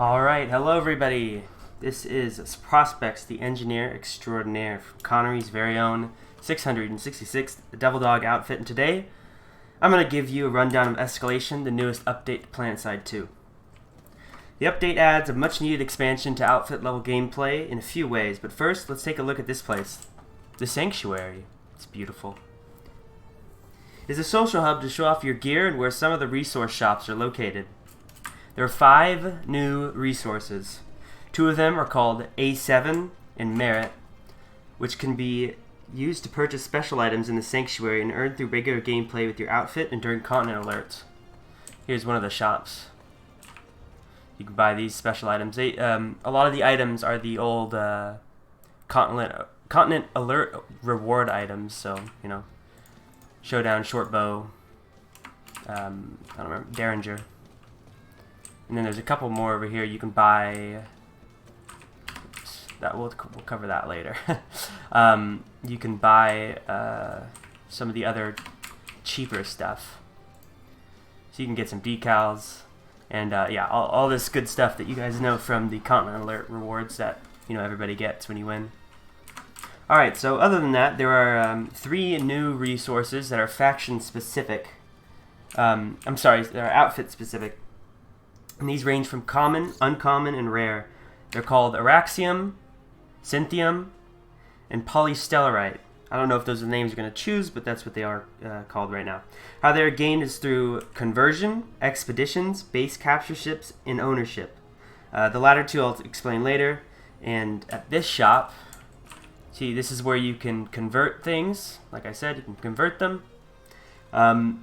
Alright, hello everybody. This is Prospects, the engineer extraordinaire from Connery's very own 666th Devil Dog outfit, and today I'm going to give you a rundown of Escalation, the newest update to PlanetSide 2. The update adds a much needed expansion to outfit level gameplay in a few ways, but first let's take a look at this place. The Sanctuary. It's beautiful. It's a social hub to show off your gear and where some of the resource shops are located. There are 5 new resources. 2 of them are called A7 and Merit, which can be used to purchase special items in the Sanctuary and earn through regular gameplay with your outfit and during continent alerts. Here's one of the shops. You can buy these special items. A lot of the items are the old continent alert reward items, so, you know, Showdown, Short Bow, I don't remember, Derringer. And then there's a couple more over here you can buy. We'll cover that later. You can buy some of the other cheaper stuff. So you can get some decals and yeah, all this good stuff that you guys know from the Continent Alert rewards that everybody gets when you win. Alright, so other than that, there are 3 new resources that are faction specific. I'm sorry, they're outfit specific. And these range from common, uncommon, and rare. They're called Araxium, Cynthium, and Polystellarite. I don't know if those are the names you're going to choose, but that's what they are called right now. How they're gained is through conversion, expeditions, base capture ships, and ownership. The latter 2 I'll explain later. And at this shop, see, this is where you can convert things. Like I said, you can convert them.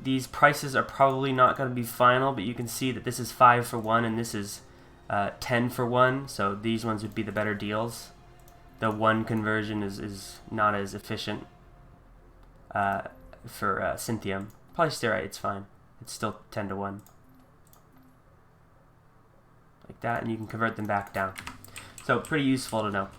These prices are probably not going to be final, but you can see that this is 5 for 1 and this is 10 for 1, so these ones would be the better deals. The 1 conversion is not as efficient for Cynthium. Polysterite, it's fine. It's still 10 to 1. Like that, and you can convert them back down. So pretty useful to know.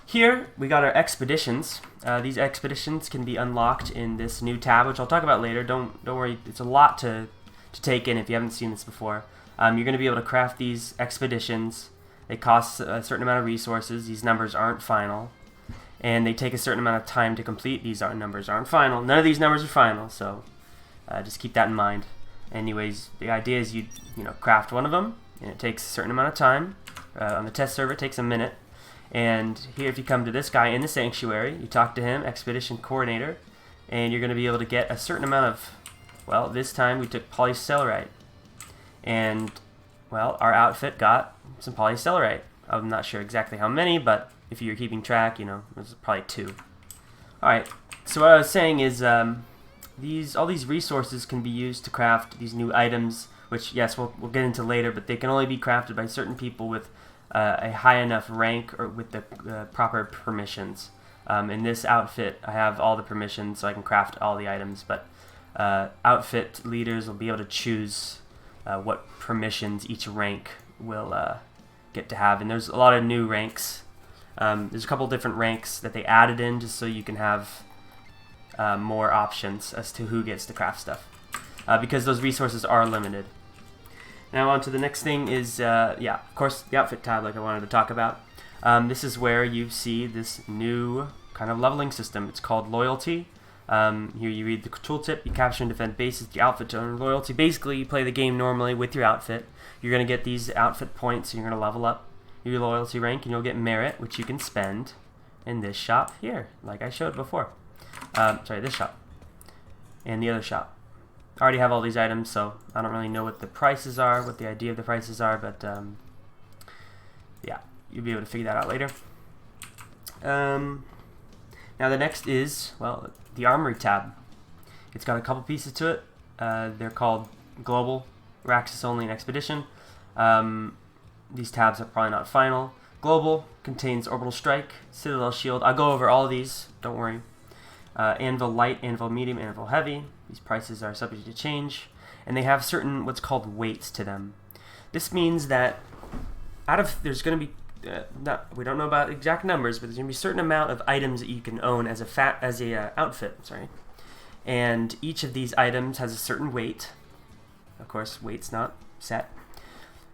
Here we got our expeditions. These expeditions can be unlocked in this new tab, which I'll talk about later. Don't worry, it's a lot to take in if you haven't seen this before. You're going to be able to craft these expeditions. They cost a certain amount of resources. These numbers aren't final, and they take a certain amount of time to complete. These numbers aren't final. None of these numbers are final, so just keep that in mind. Anyways, the idea is you craft one of them, and it takes a certain amount of time. On the test server, it takes a minute. And here, if you come to this guy in the Sanctuary, you talk to him, Expedition Coordinator, and you're going to be able to get a certain amount of, well, this time we took Polystellarite. And, well, our outfit got some Polystellarite. I'm not sure exactly how many, but if you're keeping track, it was probably 2. Alright, so what I was saying is all these resources can be used to craft these new items, which, yes, we'll get into later, but they can only be crafted by certain people with a high enough rank or with the proper permissions. In this outfit, I have all the permissions, so I can craft all the items, but outfit leaders will be able to choose what permissions each rank will get to have. And there's a lot of new ranks. There's a couple different ranks that they added in just so you can have more options as to who gets to craft stuff, because those resources are limited. Now on to the next thing is, yeah, of course, the outfit tab like I wanted to talk about. This is where you see this new kind of leveling system. It's called Loyalty. Here you read the tooltip, you capture and defend bases, the outfit to earn loyalty. Basically, you play the game normally with your outfit. You're going to get these outfit points, and you're going to level up your loyalty rank, and you'll get merit, which you can spend in this shop here, like I showed before. Sorry, this shop. And the other shop. I already have all these items, so I don't really know what the prices are, what the idea of the prices are, but yeah, you'll be able to figure that out later. Now the next is, well, the Armory tab. It's got a couple pieces to it. They're called Global, Raxus Only, and Expedition. These tabs are probably not final. Global contains Orbital Strike, Citadel Shield. I'll go over all of these, don't worry. Anvil Light, Anvil Medium, Anvil Heavy. These prices are subject to change, and they have certain what's called weights to them. This means that there's going to be we don't know about exact numbers, but there's going to be a certain amount of items that you can own as a outfit. Sorry, and each of these items has a certain weight. Of course, weight's not set.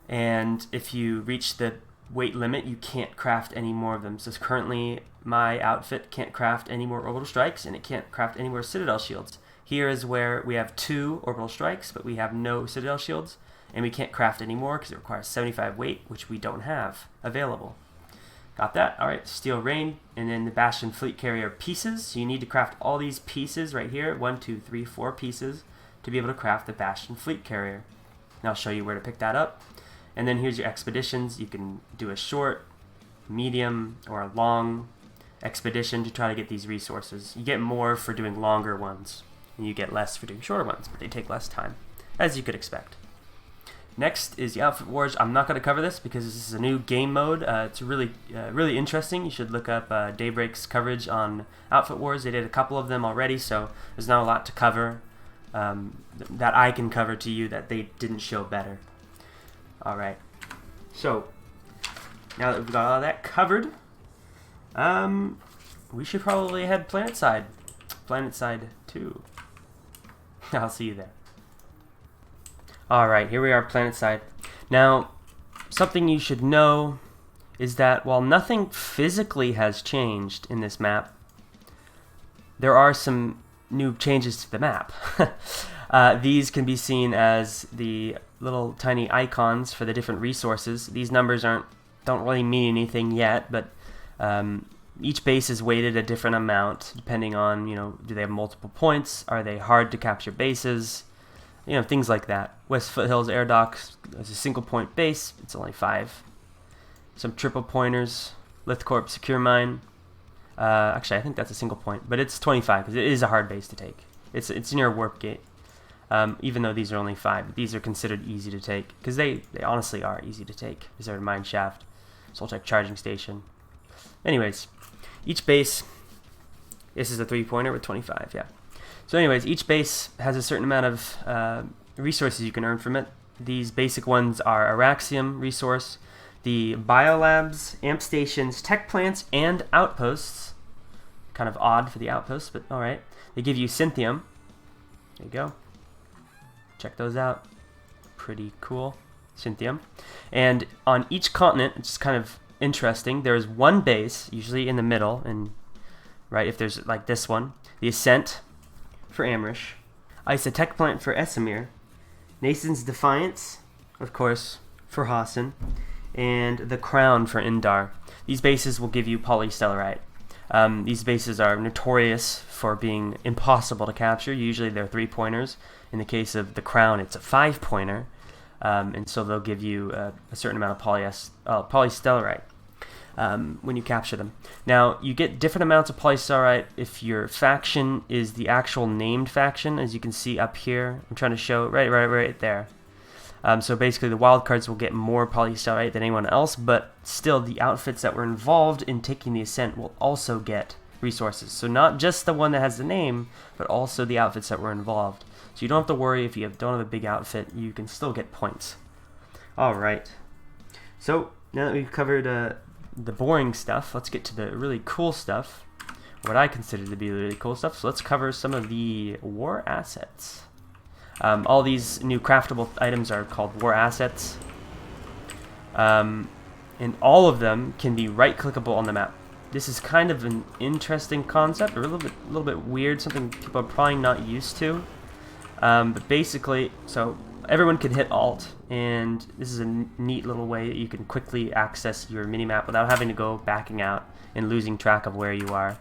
and if you reach the weight limit, you can't craft any more of them. So currently, my outfit can't craft any more orbital strikes, and it can't craft any more citadel shields. Here is where we have 2 orbital strikes, but we have no citadel shields, and we can't craft any more because it requires 75 weight, which we don't have available. Got that? All right, Steel Rain, and then the Bastion Fleet Carrier pieces. So you need to craft all these pieces right here, 1, 2, 3, 4 pieces, to be able to craft the Bastion Fleet Carrier. And I'll show you where to pick that up. And then here's your expeditions. You can do a short, medium, or a long expedition to try to get these resources. You get more for doing longer ones, and you get less for doing shorter ones, but they take less time, as you could expect. Next is the Outfit Wars. I'm not going to cover this because this is a new game mode. It's really interesting. You should look up Daybreak's coverage on Outfit Wars. They did a couple of them already, so there's not a lot to cover that I can cover to you that they didn't show better. Alright, so now that we've got all that covered, we should probably head planetside. Planetside 2. I'll see you there. Alright, here we are, planetside. Now, something you should know is that while nothing physically has changed in this map, there are some new changes to the map. These can be seen as the little tiny icons for the different resources. These numbers don't really mean anything yet, but each base is weighted a different amount depending on, do they have multiple points? Are they hard to capture bases? Things like that. West Foothills Air Docks is a single point base. It's only 5. Some triple pointers. Lithcorp Secure Mine. Actually, I think that's a single point, but it's 25 because it is a hard base to take. It's near Warp Gate. Even though these are only 5, these are considered easy to take because they honestly are easy to take. Is there a mine shaft, Soltech charging station? Anyways, each base. This is a 3-pointer with 25. Yeah. So anyways, each base has a certain amount of resources you can earn from it. These basic ones are Araxium resource, the biolabs, amp stations, tech plants, and outposts. Kind of odd for the outposts, but all right. They give you Cynthium. There you go. Check those out. Pretty cool. Cynthium. And on each continent, it's kind of interesting, there is one base, usually in the middle, and right, if there's like this one, the Ascent for Amrish, Isotech Plant for Esamir, Nason's Defiance, of course, for Hassan, and the Crown for Indar. These bases will give you polystellarite. These bases are notorious for being impossible to capture. Usually they're 3-pointers. In the case of the Crown, it's a 5-pointer. And so they'll give you a certain amount of polystellarite when you capture them. Now, you get different amounts of polystellarite if your faction is the actual named faction, as you can see up here. I'm trying to show it right there. So basically, the wildcards will get more polystellarite than anyone else, but still, the outfits that were involved in taking the Ascent will also get resources. So not just the one that has the name, but also the outfits that were involved. So you don't have to worry if you don't have a big outfit, you can still get points. Alright, so now that we've covered the boring stuff, let's get to the really cool stuff, what I consider to be the really cool stuff. So let's cover some of the war assets. All these new craftable items are called war assets, and all of them can be right-clickable on the map. This is kind of an interesting concept, a little bit weird, something people are probably not used to. But basically, so everyone can hit Alt, and this is a neat little way that you can quickly access your minimap without having to go backing out and losing track of where you are.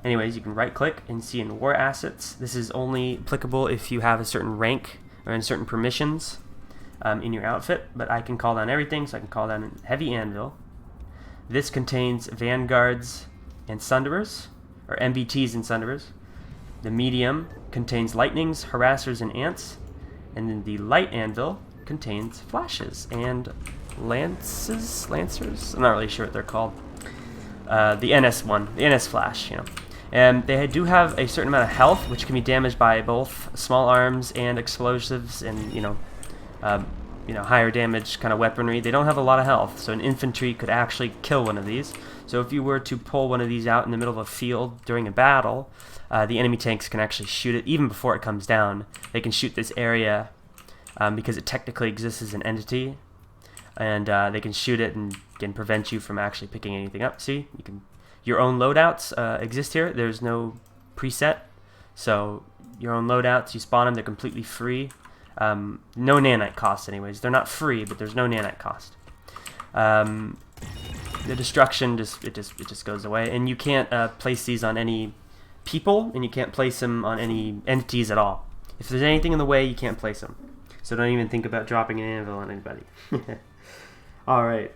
Anyways, you can right-click and see in War Assets. This is only applicable if you have a certain rank or in certain permissions in your outfit, but I can call down everything, so I can call down Heavy Anvil. This contains Vanguards and Sunderers, or MBTs and Sunderers. The medium contains lightnings, harassers, and ants, and then the light anvil contains flashes and lancers. I'm not really sure what they're called. The NS one, the NS flash, and they do have a certain amount of health, which can be damaged by both small arms and explosives, and higher damage kind of weaponry. They don't have a lot of health, so an infantry could actually kill one of these. So if you were to pull one of these out in the middle of a field during a battle, the enemy tanks can actually shoot it even before it comes down. They can shoot this area because it technically exists as an entity, and they can shoot it and can prevent you from actually picking anything up. See, your own loadouts exist here. There's no preset, so your own loadouts, you spawn them, they're completely free. No nanite cost anyways. They're not free, but there's no nanite cost. The destruction just goes away, and you can't place these on any people, and you can't place them on any entities at all. If there's anything in the way, you can't place them. So don't even think about dropping an anvil on anybody. Alright.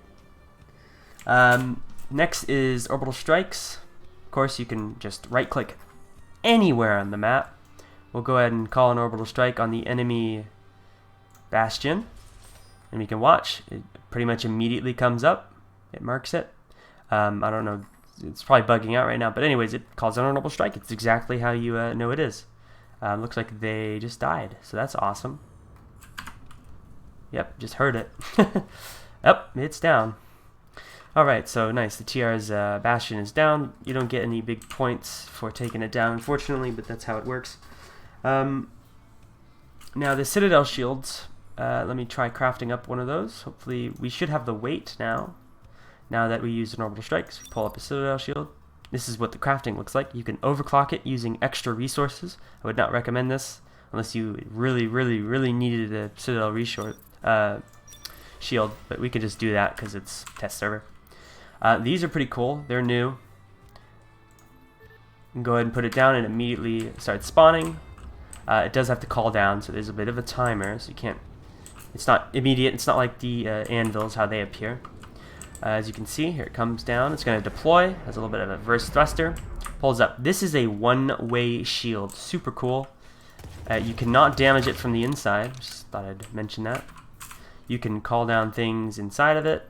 Next is orbital strikes. Of course, you can just right-click anywhere on the map. We'll go ahead and call an orbital strike on the enemy bastion, and we can watch. It pretty much immediately comes up. It marks it. I don't know. It's probably bugging out right now, but anyways, it calls an orbital strike. It's exactly how you know it is. Looks like they just died, so that's awesome. Yep, just heard it. Yep, it's down. Alright, so nice. The TR's bastion is down. You don't get any big points for taking it down, unfortunately, but that's how it works. Now, the Citadel shields, let me try crafting up one of those. Hopefully, we should have the weight now that we use an orbital strike. So pull up a Citadel shield. This is what the crafting looks like. You can overclock it using extra resources. I would not recommend this unless you really, really, really needed a Citadel shield, but we could just do that because it's test server. These are pretty cool. They're new. You can go ahead and put it down and immediately start spawning. It does have to call down, so there's a bit of a timer, so you can't. It's not immediate. It's not like the anvils, how they appear. As you can see, here it comes down. It's going to deploy. Has a little bit of a reverse thruster. Pulls up. This is a one-way shield. Super cool. You cannot damage it from the inside. Just thought I'd mention that. You can call down things inside of it,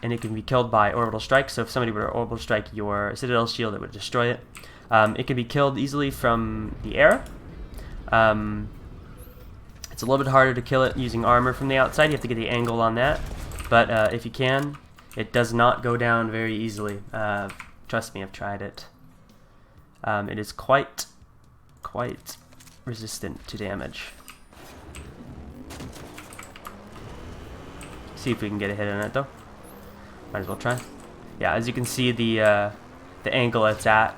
and it can be killed by orbital strike. So if somebody were to orbital strike your Citadel shield, it would destroy it. It can be killed easily from the air. It's a little bit harder to kill it using armor from the outside. You have to get the angle on that. But if you can, it does not go down very easily. Trust me, I've tried it. It is quite resistant to damage. See if we can get a hit on it though. Might as well try. Yeah, as you can see, the angle it's at.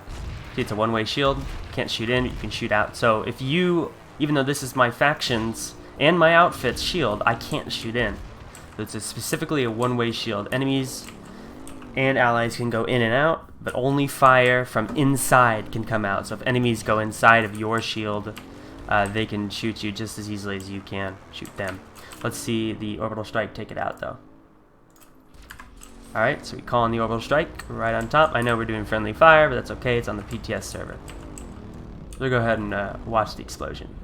See, it's a one-way shield. Can't shoot in, but you can shoot out. So if you, even though this is my factions and my outfit's shield, I can't shoot in. So it's specifically a one-way shield. Enemies and allies can go in and out, but only fire from inside can come out. So if enemies go inside of your shield, they can shoot you just as easily as you can shoot them. Let's see the orbital strike take it out though. Alright, so we call in the orbital strike right on top. I know we're doing friendly fire, but that's okay. It's on the PTS server. So we'll go ahead and watch the explosion.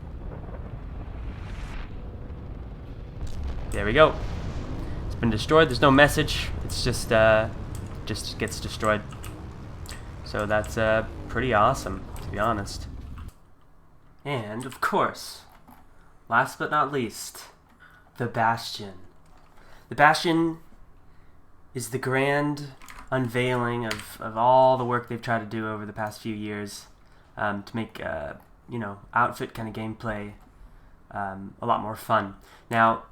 There we go. It's been destroyed. There's no message. It's just gets destroyed. So that's pretty awesome, to be honest. And of course, last but not least, the Bastion. The Bastion is the grand unveiling of all the work they've tried to do over the past few years to make outfit kind of gameplay a lot more fun. Now,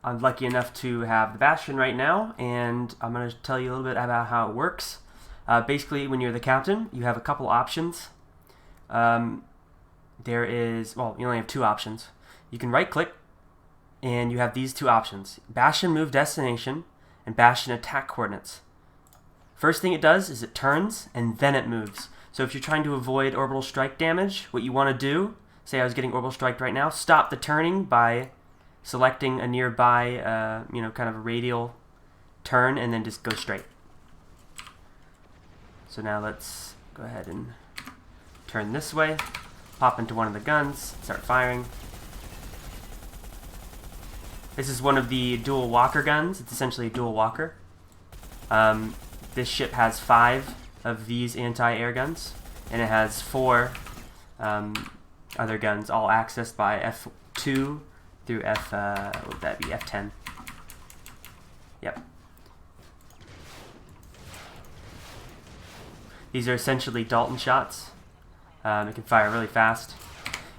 I'm lucky enough to have the Bastion right now, and I'm going to tell you a little bit about how it works. Basically, when you're the captain, you have a couple options. You only have two options. You can right-click, and you have these two options: Bastion move destination and Bastion attack coordinates. First thing it does is it turns, and then it moves. So if you're trying to avoid orbital strike damage, what you want to do, say I was getting orbital striked right now, stop the turning by selecting a nearby, kind of a radial turn, and then just go straight. So now let's go ahead and turn this way, pop into one of the guns, start firing. This is one of the dual walker guns. It's essentially a dual walker. This ship has 5 of these anti-air guns, and it has 4 other guns, all accessed by F2 through what would that be, F10. Yep. These are essentially Dalton shots. It can fire really fast.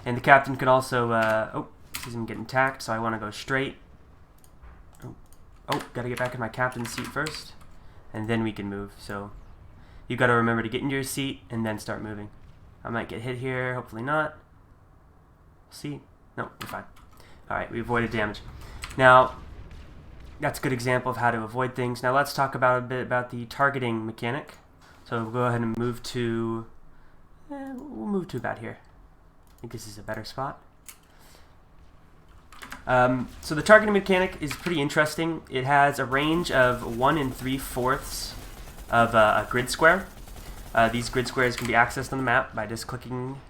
And the captain can also, sees him getting attacked, so I want to go straight. Oh, gotta get back in my captain's seat first, and then we can move. So you gotta remember to get into your seat and then start moving. I might get hit here, hopefully not. See? No, we're fine. Alright, we avoided damage. Now, that's a good example of how to avoid things. Now let's talk about a bit about the targeting mechanic. So we'll go ahead and move to, we'll move to about here. I think this is a better spot. So the targeting mechanic is pretty interesting. It has a range of 1 3/4 of a grid square. These grid squares can be accessed on the map by just clicking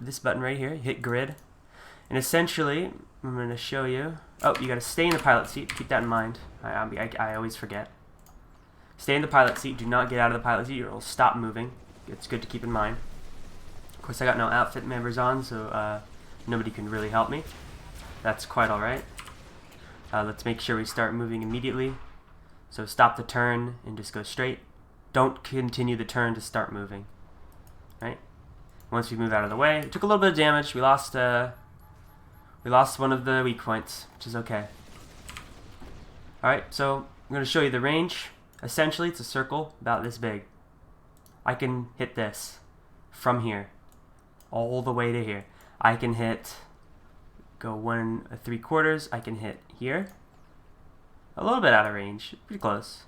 this button right here, hit grid. And essentially, I'm going to show you, oh, you got to stay in the pilot seat, keep that in mind. I always forget. Stay in the pilot seat, do not get out of the pilot seat or it'll stop moving. It's good to keep in mind. Of course, I got no outfit members on, so nobody can really help me. That's quite alright. Let's make sure we start moving immediately. So stop the turn and just go straight. Don't continue the turn to start moving. Right? Once we move out of the way, it took a little bit of damage. We lost one of the weak points, which is okay. Alright, so I'm going to show you the range. Essentially, it's a circle about this big. I can hit this from here all the way to here. I can hit, go 1 3/4. I can hit here. A little bit out of range, pretty close.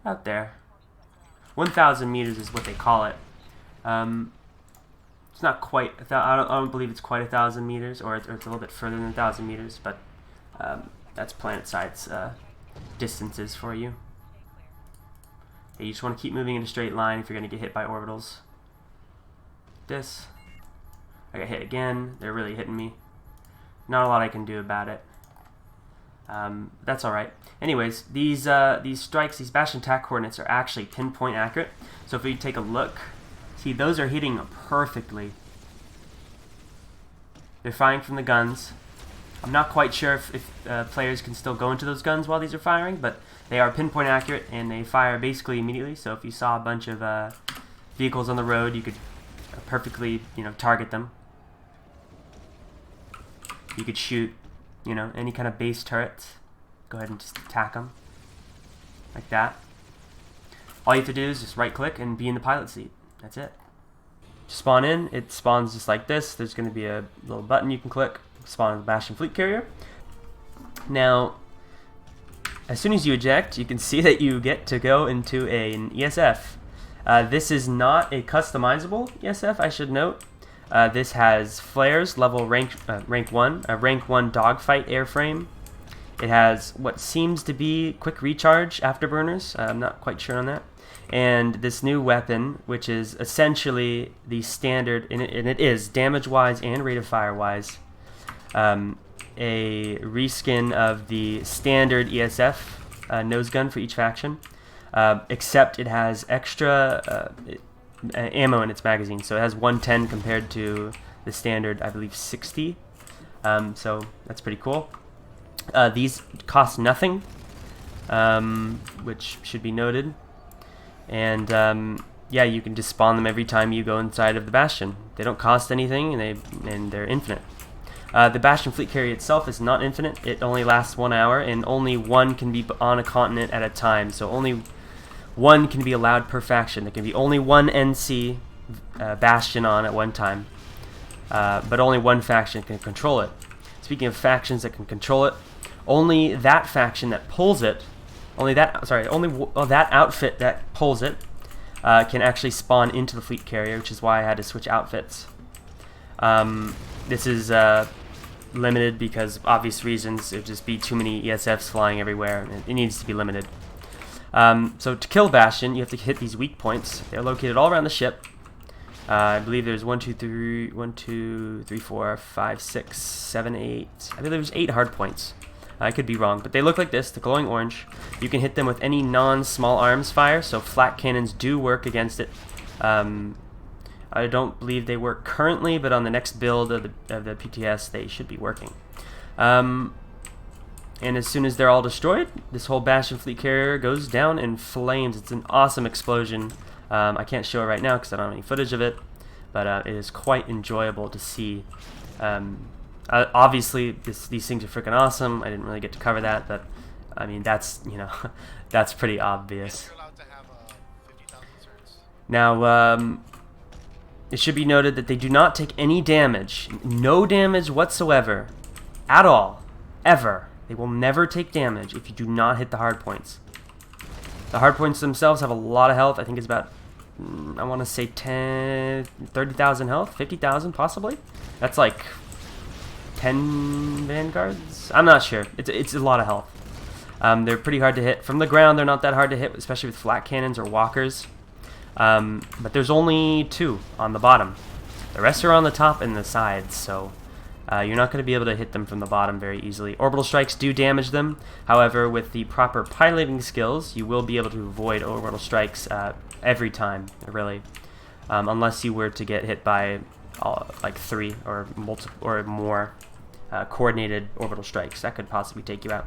Out there. 1,000 meters is what they call it. It's not quite, I don't believe it's quite 1,000 meters, or it's a little bit further than 1,000 meters, but that's PlanetSide's distances for you. Okay, you just want to keep moving in a straight line if you're going to get hit by orbitals. This. I got hit again. They're really hitting me. Not a lot I can do about it. That's alright. Anyways, these strikes, these Bastion attack coordinates are actually pinpoint accurate. So if we take a look, see, those are hitting perfectly. They're firing from the guns. I'm not quite sure if players can still go into those guns while these are firing, but they are pinpoint accurate and they fire basically immediately. So if you saw a bunch of vehicles on the road, you could perfectly, target them. You could shoot, any kind of base turrets. Go ahead and just attack them like that. All you have to do is just right click and be in the pilot seat. That's it. Spawn in, it spawns just like this. There's going to be a little button you can click, spawn the Bastion fleet carrier. Now, as soon as you eject, you can see that you get to go into an ESF. This is not a customizable ESF, I should note. This has flares, level rank 1, a rank 1 dogfight airframe. It has what seems to be quick recharge afterburners. I'm not quite sure on that. And this new weapon, which is essentially the standard, and it is damage-wise and rate of fire-wise, a reskin of the standard ESF nose gun for each faction, except it has extra ammo in its magazine. So it has 110 compared to the standard, I believe, 60. So that's pretty cool. These cost nothing, which should be noted. And yeah, you can just spawn them every time you go inside of the Bastion. They don't cost anything, and they're infinite. The Bastion fleet carrier itself is not infinite. It only lasts 1 hour, and only one can be on a continent at a time. So only one can be allowed per faction. There can be only one NC Bastion on at one time, but only one faction can control it. Speaking of factions that can control it, only that faction that pulls it, that outfit that pulls it can actually spawn into the fleet carrier, which is why I had to switch outfits. This is limited because of obvious reasons. It would just be too many ESFs flying everywhere. It needs to be limited. So to kill Bastion, you have to hit these weak points. They're located all around the ship. I believe there's 1, 2, 3, 4, 5, 6, 7, 8. I believe there's 8 hard points. I could be wrong, but they look like this, the glowing orange. You can hit them with any non-small arms fire, so flak cannons do work against it. I don't believe they work currently, but on the next build of the PTS, they should be working. And as soon as they're all destroyed, this whole Bastion fleet carrier goes down in flames. It's an awesome explosion. I can't show it right now because I don't have any footage of it, but it is quite enjoyable to see. Obviously, these things are freaking awesome. I didn't really get to cover that, but I mean, that's, you know, that's pretty obvious. You're allowed to have 50,000 certs. Now, it should be noted that they do not take any damage. No damage whatsoever. At all. Ever. They will never take damage if you do not hit the hard points. The hard points themselves have a lot of health. I think it's about, I want to say 30,000 health? 50,000 possibly? That's like 10 vanguards? I'm not sure. It's a lot of health. They're pretty hard to hit. From the ground, they're not that hard to hit, especially with flat cannons or walkers. But there's only 2 on the bottom. The rest are on the top and the sides, so you're not going to be able to hit them from the bottom very easily. Orbital strikes do damage them. However, with the proper piloting skills, you will be able to avoid orbital strikes every time, really. Unless you were to get hit by like 3 or more coordinated orbital strikes. That could possibly take you out.